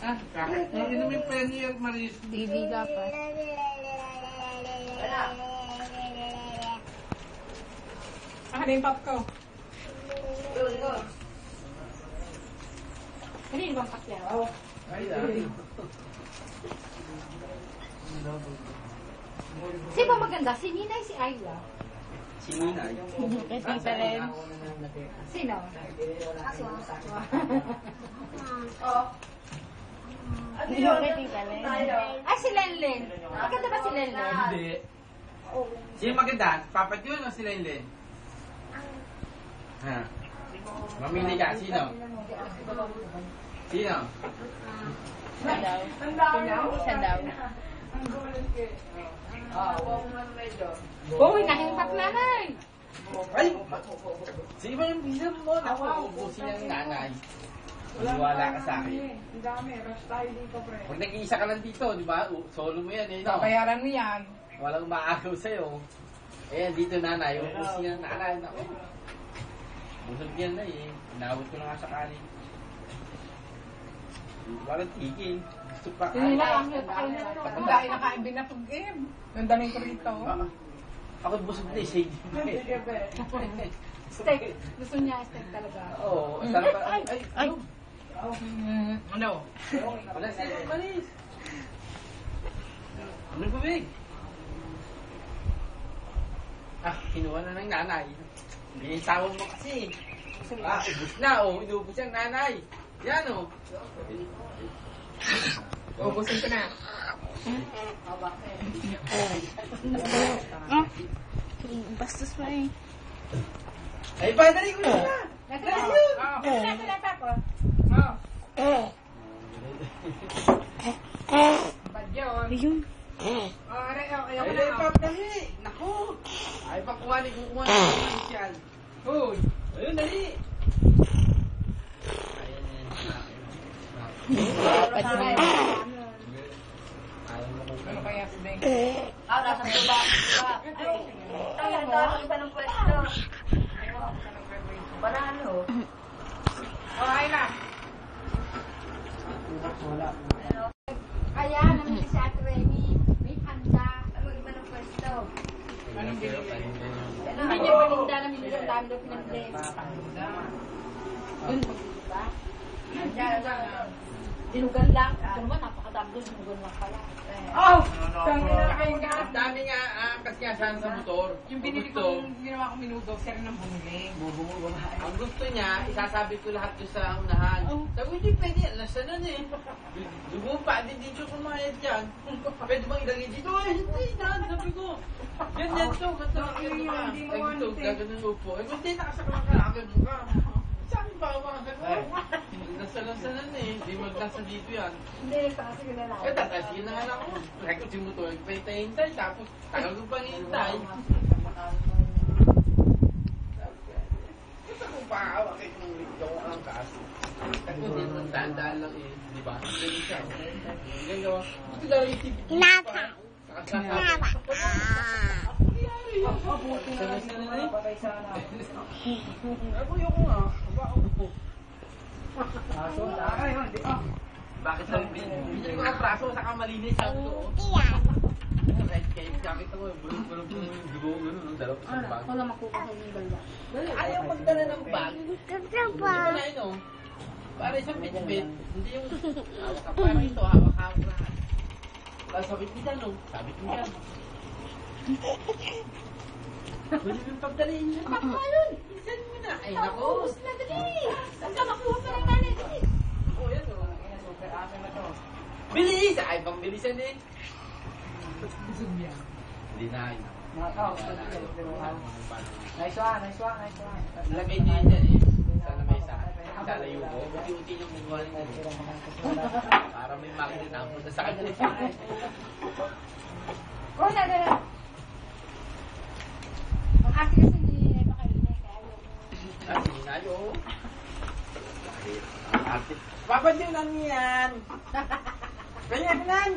Ah, inumin pa yan niya, Maris. Baby ka pa. Ano yung pop ko? Ano yung bang pakyaw? Ay, ay. Sino ba maganda? Si Nina si Ayla? Si Ninay. Tita Len. Sino? Yung kay Tita Len. Ay, si Lenlen. Maganda ba si Lenlen? Hindi. Sino maganda? Papa Jun o si Lenlen? Ha? Mamili ka. Sino? Sino? Siya daw. Siya daw. Boy, nahipak nanay. Ay! Sino ba yung bilang mo? Naku, ubusin yung nanay. Wala ka sa akin. Ang dami, rush tayo dito, pre. Pag nag-iisa ka lang dito, di ba? Solo mo yan, eh, no? Babayaran mo yan. Walang maagaw sa'yo. Ayan, dito nanay. Ubusin yung nanay. Naku. Busog yan na eh. Inawit ko na nga sa kanin. Walang tigil. Gusto pa Yun kain. lang, yun. Kain na Ang dahil nakain binatugim. Nandanin ko rito. Ako busog na eh. Sige. Sige, be. Steak. Gusto niya steak talaga. Oo. Sarap. Ay! Ay! Ano? Wala sa'yo. Malis. Ano ba, Big? Ah, kinuha na ng nanay. Hindi yung tawag mo kasi. Ah, ubus na. Oh, inubos yung nanay. Yan, oh. Ubusin ko na. Bastos pa eh. Ay, padali ko na. Nagkakas yun. Nagkakas ako. Bad yun. Ayun. Aray, ayaw ko Ay, na. padali. Naku. Ay, pakuha ni kukuha na ng initial. Uy. Ayun, dali. Ayan, yan. Ayaw mo kung Ano kaya si Deng? Nasa baba. Ay, ang dami pa ng pwesto. Banano. Oh, ay na. Kaya, namili si Ate Remy. May handa. Mag-iba ng pwesto. Anong binili? Hindi niya paninda, namili ang dami daw pinagli. Dinugan lang. Ito naman, napakadami doon. Dinugan lang pala. Oh! Saan na kayo nga? ang dami nga kasi nga sana sa motor. Yung binili kong ginawa kong minudo, sir nang bumili. Ang gusto niya, isasabi ko lahat yung sa unahan. Sabi ko, hindi pwede. Nasa nun eh. Dugo pa, hindi dito kumayad dyan. Pwede bang ilagay dito? Ay, hindi dyan. Sabi ko, ganyan to. Ganito lang Yun, yung hindi mo ganito, wanted. gagawin yung upo. Eh, hindi nakasakang kalakad mo ka. Saan ba ako? Sabi ko, nasa nun eh. Hindi magnasa dito yan. Hindi, kasi ko na lang. Eh, tatasin na nga lang ako. Like ko si motor, hintay-hintay. Tapos, tagal ko pang hintay. Gusto ko pa ako, kahit nung video ko ang kaso. Kasi hindi naman daan-daan lang eh. Di ba? Hindi siya. Ganyan ko. Buti lang yung TV. Inatay. Bakit lang hindi ko ang braso saka malinis ang to. Right case, bakit ako bulong-bulong yung dugo gano'n, dalaw sa bag. Ako na makuha ko yung dalawa. Ayaw magdala ng bag. Hindi ko na ino. Para isang bit-bit. Hindi yung hawak ka. Parang ito, hawak-hawak lahat. Tapos sabit mo dyan, no? Sabit mo dyan. Pwede mo yung pagdalhin niya. Baka yun. Isan mo na. Ay, naku. Tapos na dali. Saan ka makuha pa ng nanay dali? Oo, yan, o. Bilis! Ay, pang bilisan eh. Hindi na. Nice one. Lagay niya yan eh. Sana may isa. Lalayo ko. Buti-buti yung mukha niya. Para may magnet na punta sa kanya. Oh, na. Ang ate kasi hindi makainay kaya Ah, sinayo. Arte. Papa din lang yan. Kanya, kanan.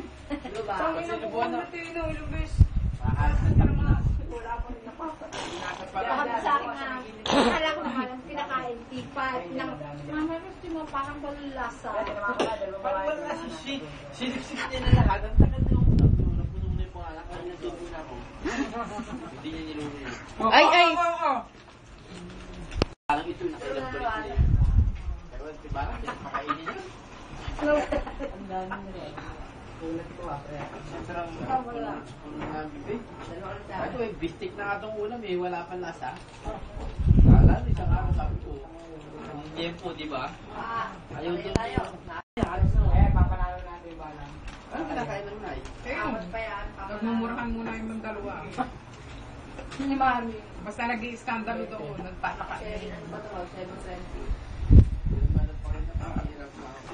Tangin na po na tino, ilang beses. wala ko rin napapatay. Parang Sabi sa akin na, alam naman, ang pinakain, tipat, mama, gusto mo, parang walang lasa. Parang wala si siniksik niya na lahat. Ang tagal na yung napuno na yung pangalan. Kaya natubo na ako. Hindi niya niluwi. Ay, ay! Parang ito nakailang balik niya. Pero parang pinapakainin niya. Ang dami nila. Sarang na bibig. Ito eh, bistik na nga itong ulam eh. Wala pang lasa. Kala, isang araw sabi ko. Hindi po, di ba? Ayaw doon. papanalo natin yung balang. Ano kinakain ng nai? Nagmumurahan muna yung dalawa. Ni Mami. Basta nag-i-scandal ito, nagpapakain.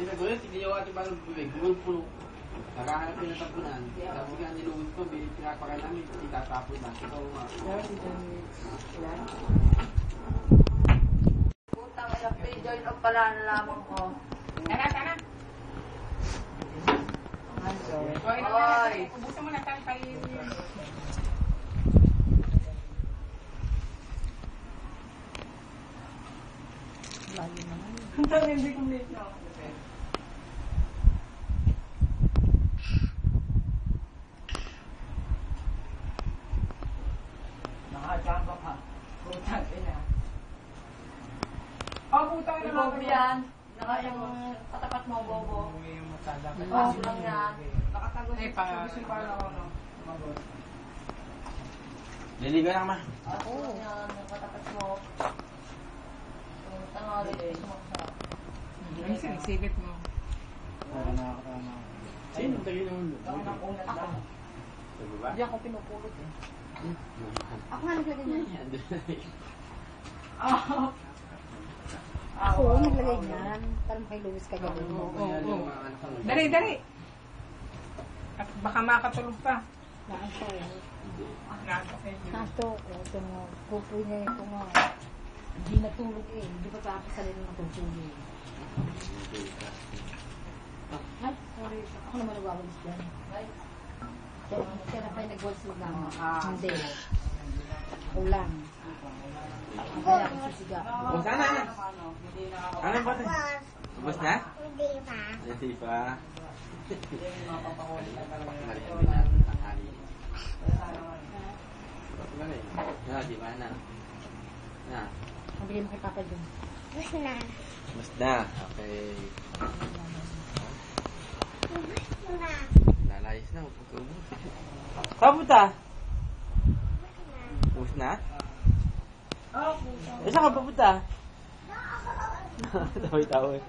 Sinagulit, hindi niyo ati parang bibig. Gulong-pulo. Nakahanap yung natapunan. Sabi nga niluwid ko, pinapakain namin. Itatapon na. Ito nga. Putang ina, join up pala na lamang ko. Tara, tara. Oy! Ubusin mo na tayo kayo. Ang dami hindi ko mate na. Nakachamba ka. Putang ina. Oh, putang ina. Bobo yan. Naka yung katapat mo, Bobo. Baso lang yan. Nakatago Ay, siya. Liliga na ma. Baso lang yan. Katapat mo. Tangali. Ay, sinisipit mo. Sino? Tagi naman. Hindi ako pinupulot eh. Ako nga naglagay niyan. Ako, naglagay niyan. Parang kay Luis kagabi mo. Oo. Dali, dali. At baka makatulog pa. Naaso. Nakatulog. Nasto ko. Ito nga. Pupoy niya ito nga. Hindi natulog eh. Hindi pa kakasalin ng tutulog. Ay, sorry. Ako naman nagwawalis dyan. Kaya na kayo nagwalis lang. Hindi. Ako lang. Kaya ako sisiga. O, sana na. Ano ba ito? Ubus na? Hindi pa. Hindi pa. Balikan din natin ang tanghali. Di ba na? Na. Mabili mo kay Papa dun. Gusto na. Ubus na. Okay. Gusto na. Lalayas na. Huwag ka ubus. Kapunta? Ubus na? Oh, puta. Saan ka papunta? Tawid-tawid.